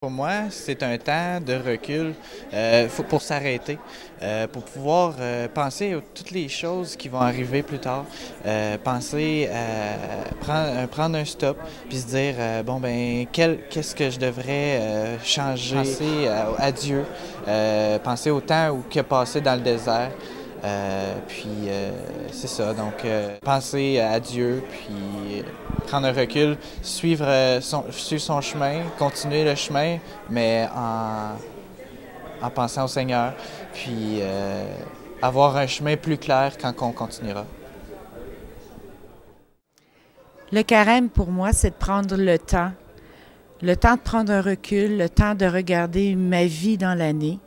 Pour moi, c'est un temps de recul pour s'arrêter, pour pouvoir penser à toutes les choses qui vont arriver plus tard, penser à prendre un stop, puis se dire, bon ben, qu'est-ce que je devrais changer, penser à Dieu, penser au temps qu'il a passé dans le désert. C'est ça, donc penser à Dieu, puis prendre un recul, suivre son chemin, continuer le chemin, mais en pensant au Seigneur, puis avoir un chemin plus clair quand on continuera. Le carême, pour moi, c'est de prendre le temps de prendre un recul, le temps de regarder ma vie dans l'année,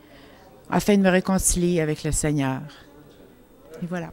afin de me réconcilier avec le Seigneur. Et voilà.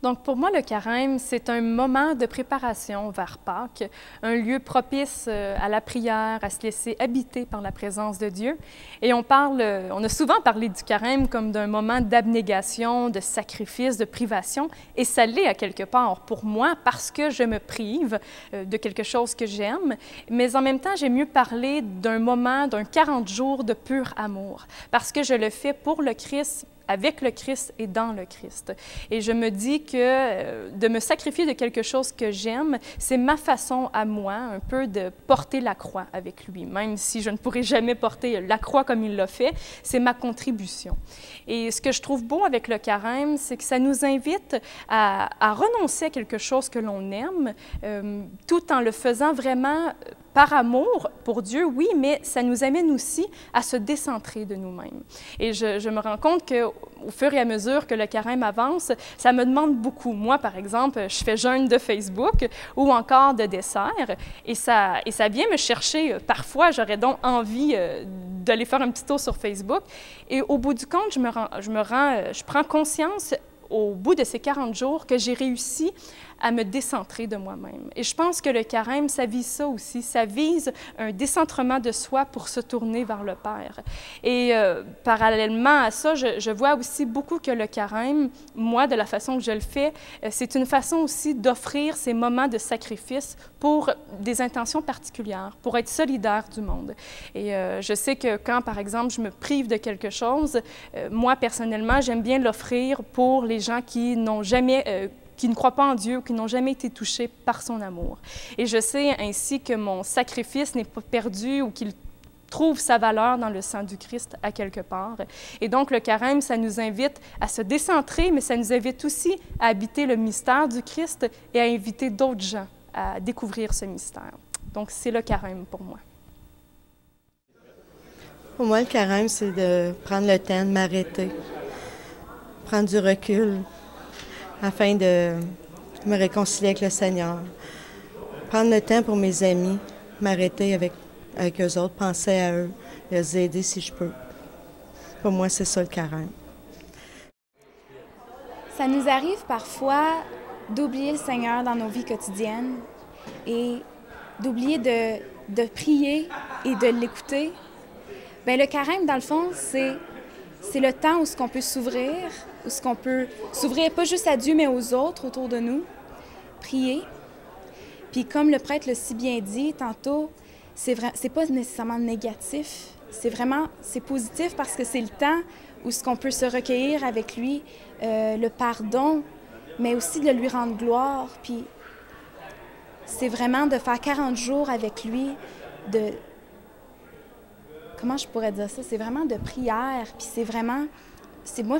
Donc, pour moi, le carême, c'est un moment de préparation vers Pâques, un lieu propice à la prière, à se laisser habiter par la présence de Dieu. Et on a souvent parlé du carême comme d'un moment d'abnégation, de sacrifice, de privation, et ça l'est à quelque part pour moi parce que je me prive de quelque chose que j'aime, mais en même temps, j'aime mieux parler d'un moment, d'un 40 jours de pur amour, parce que je le fais pour le Christ, avec le Christ et dans le Christ. Et je me dis que de me sacrifier de quelque chose que j'aime, c'est ma façon à moi un peu de porter la croix avec lui. Même si je ne pourrai jamais porter la croix comme il l'a fait, c'est ma contribution. Et ce que je trouve beau avec le carême, c'est que ça nous invite à renoncer à quelque chose que l'on aime, tout en le faisant vraiment par amour pour Dieu, oui, mais ça nous amène aussi à se décentrer de nous-mêmes. Et je me rends compte qu'au fur et à mesure que le carême avance, ça me demande beaucoup. Moi, par exemple, je fais jeûne de Facebook ou encore de dessert, et ça vient me chercher. Parfois, j'aurais donc envie d'aller faire un petit tour sur Facebook. Et au bout du compte, je prends conscience au bout de ces 40 jours que j'ai réussi à me décentrer de moi-même. Et je pense que le carême, ça vise ça aussi. Ça vise un décentrement de soi pour se tourner vers le Père. Et parallèlement à ça, je vois aussi beaucoup que le carême, moi, de la façon que je le fais, c'est une façon aussi d'offrir ces moments de sacrifice pour des intentions particulières, pour être solidaire du monde. Et je sais que quand, par exemple, je me prive de quelque chose, moi, personnellement, j'aime bien l'offrir pour les gens qui n'ont jamais qui ne croient pas en Dieu ou qui n'ont jamais été touchés par son amour. Et je sais ainsi que mon sacrifice n'est pas perdu ou qu'il trouve sa valeur dans le sang du Christ à quelque part. Et donc, le carême, ça nous invite à se décentrer, mais ça nous invite aussi à habiter le mystère du Christ et à inviter d'autres gens à découvrir ce mystère. Donc, c'est le carême pour moi. Pour moi, le carême, c'est de prendre le temps de m'arrêter, prendre du recul, afin de me réconcilier avec le Seigneur. Prendre le temps pour mes amis, m'arrêter avec eux autres, penser à eux, les aider si je peux. Pour moi, c'est ça le carême. Ça nous arrive parfois d'oublier le Seigneur dans nos vies quotidiennes et d'oublier de prier et de l'écouter. Bien, le carême, dans le fond, c'est le temps où on peut s'ouvrir, où on peut s'ouvrir pas juste à Dieu, mais aux autres autour de nous, prier. Puis comme le prêtre l'a si bien dit tantôt, c'est pas nécessairement négatif, c'est positif parce que c'est le temps où on peut se recueillir avec lui, le pardon, mais aussi de lui rendre gloire. Puis c'est vraiment de faire 40 jours avec lui, comment je pourrais dire ça? C'est vraiment de prière, puis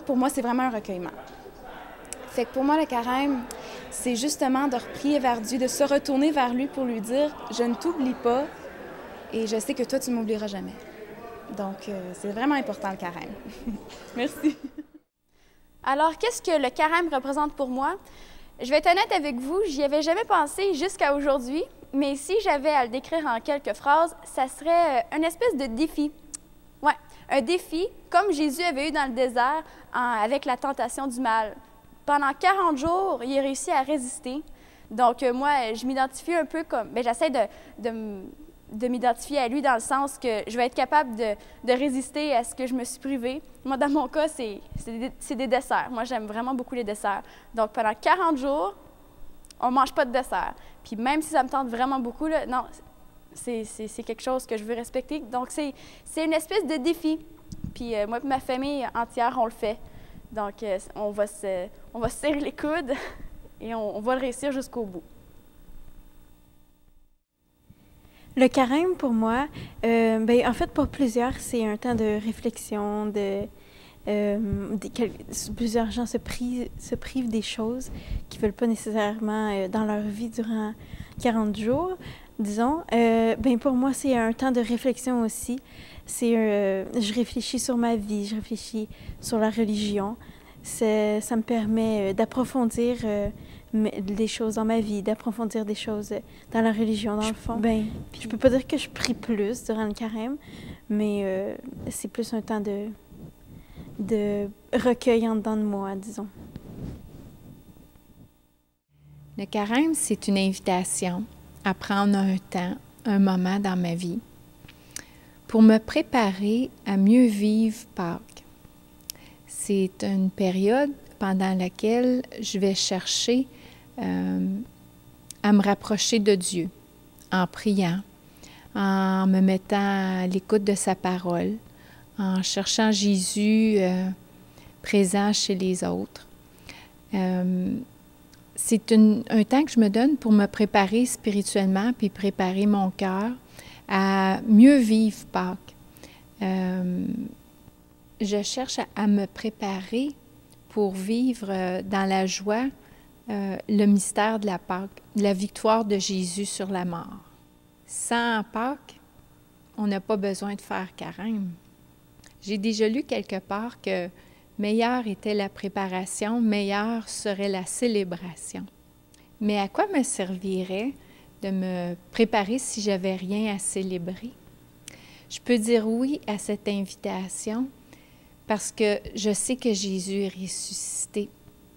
pour moi, c'est vraiment un recueillement. Fait que pour moi, le carême, c'est justement de reprier vers Dieu, de se retourner vers lui pour lui dire « Je ne t'oublie pas et je sais que toi, tu ne m'oublieras jamais. » Donc, c'est vraiment important, le carême. Merci. Alors, qu'est-ce que le carême représente pour moi? Je vais être honnête avec vous, j'y avais jamais pensé jusqu'à aujourd'hui, mais si j'avais à le décrire en quelques phrases, ça serait une espèce de défi. Ouais, un défi comme Jésus avait eu dans le désert avec la tentation du mal. Pendant 40 jours, il a réussi à résister. Donc, moi, je m'identifie un peu comme... Bien, j'essaie de m'identifier à lui dans le sens que je vais être capable de résister à ce que je me suis privée. Moi, dans mon cas, c'est des desserts. Moi, j'aime vraiment beaucoup les desserts. Donc, pendant 40 jours, on ne mange pas de dessert. Puis même si ça me tente vraiment beaucoup, là, non, c'est quelque chose que je veux respecter. Donc, c'est une espèce de défi. Puis moi et ma famille entière, on le fait. Donc, on va se serrer les coudes et on va le réussir jusqu'au bout. Le carême, pour moi, en fait, pour plusieurs, c'est un temps de réflexion, plusieurs gens se privent des choses qu'ils ne veulent pas nécessairement dans leur vie durant 40 jours, disons. Pour moi, c'est un temps de réflexion aussi. Je réfléchis sur ma vie, je réfléchis sur la religion. Ça me permet d'approfondir des choses dans ma vie, d'approfondir des choses dans la religion, dans le fond. Je peux pas dire que je prie plus durant le carême, mais c'est plus un temps de recueil en dedans de moi, disons. Le carême, c'est une invitation à prendre un temps, un moment dans ma vie pour me préparer à mieux vivre Pâques. C'est une période pendant laquelle je vais chercher à me rapprocher de Dieu en priant, en me mettant à l'écoute de sa parole, en cherchant Jésus présent chez les autres. C'est un temps que je me donne pour me préparer spirituellement puis préparer mon cœur à mieux vivre Pâques. Je cherche à me préparer pour vivre dans la joie le mystère de la Pâque, la victoire de Jésus sur la mort. Sans Pâques, on n'a pas besoin de faire carême. J'ai déjà lu quelque part que meilleure était la préparation, meilleure serait la célébration. Mais à quoi me servirait de me préparer si j'avais rien à célébrer? Je peux dire oui à cette invitation parce que je sais que Jésus est ressuscité.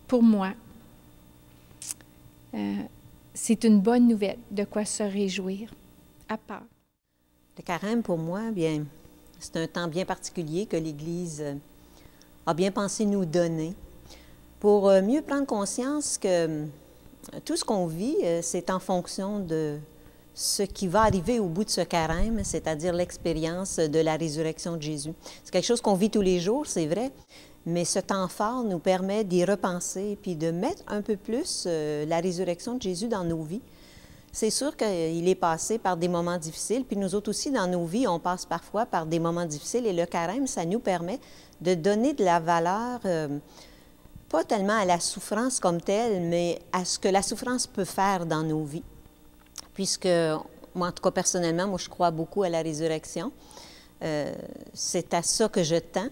Pour moi, c'est une bonne nouvelle, de quoi se réjouir à Pâques. Le carême, pour moi, bien, c'est un temps bien particulier que l'Église a bien pensé nous donner pour mieux prendre conscience que tout ce qu'on vit, c'est en fonction de ce qui va arriver au bout de ce carême, c'est-à-dire l'expérience de la résurrection de Jésus. C'est quelque chose qu'on vit tous les jours, c'est vrai, mais ce temps fort nous permet d'y repenser puis de mettre un peu plus la résurrection de Jésus dans nos vies. C'est sûr qu'il est passé par des moments difficiles, puis nous autres aussi, dans nos vies, on passe parfois par des moments difficiles, et le carême, ça nous permet de donner de la valeur, pas tellement à la souffrance comme telle, mais à ce que la souffrance peut faire dans nos vies. Puisque, moi, en tout cas, personnellement, moi, je crois beaucoup à la résurrection. C'est à ça que je tends,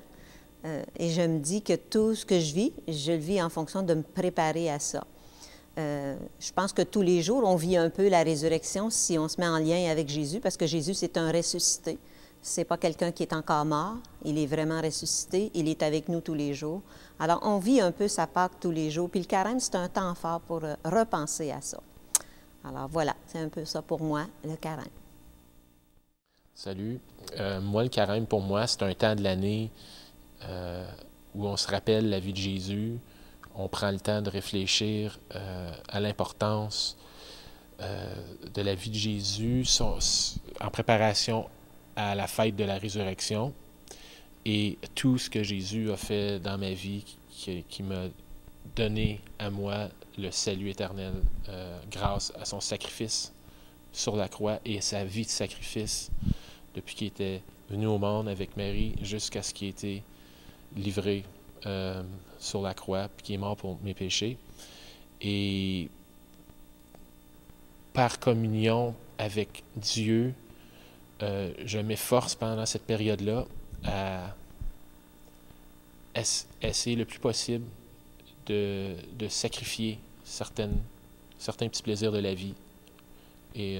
et je me dis que tout ce que je le vis en fonction de me préparer à ça. Je pense que tous les jours, on vit un peu la résurrection si on se met en lien avec Jésus, parce que Jésus, c'est un ressuscité. C'est pas quelqu'un qui est encore mort, il est vraiment ressuscité, il est avec nous tous les jours. Alors, on vit un peu sa Pâque tous les jours, puis le carême, c'est un temps fort pour repenser à ça. Alors voilà, c'est un peu ça pour moi, le carême. Salut. Moi, le carême, pour moi, c'est un temps de l'année où on se rappelle la vie de Jésus. On prend le temps de réfléchir à l'importance de la vie de Jésus en préparation à la fête de la résurrection et tout ce que Jésus a fait dans ma vie qui m'a donné à moi le salut éternel grâce à son sacrifice sur la croix et sa vie de sacrifice depuis qu'il était venu au monde avec Marie jusqu'à ce qu'il ait été livré sur la croix, puis qui est mort pour mes péchés. Et par communion avec Dieu, je m'efforce pendant cette période-là à essayer le plus possible de sacrifier certains petits plaisirs de la vie. Et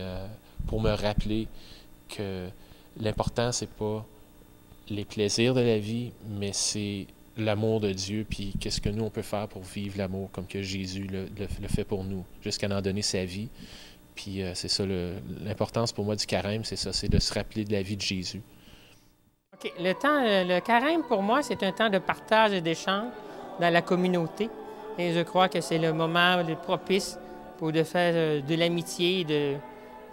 pour me rappeler que l'important, c'est pas les plaisirs de la vie, mais c'est l'amour de Dieu, puis qu'est-ce que nous, on peut faire pour vivre l'amour comme que Jésus le fait pour nous, jusqu'à en donner sa vie. Puis c'est ça, l'importance pour moi du carême, c'est ça, c'est de se rappeler de la vie de Jésus. OK. Le carême, pour moi, c'est un temps de partage et d'échange dans la communauté. Et je crois que c'est le moment propice pour de faire de l'amitié et de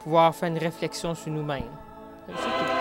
pouvoir faire une réflexion sur nous-mêmes. C'est tout.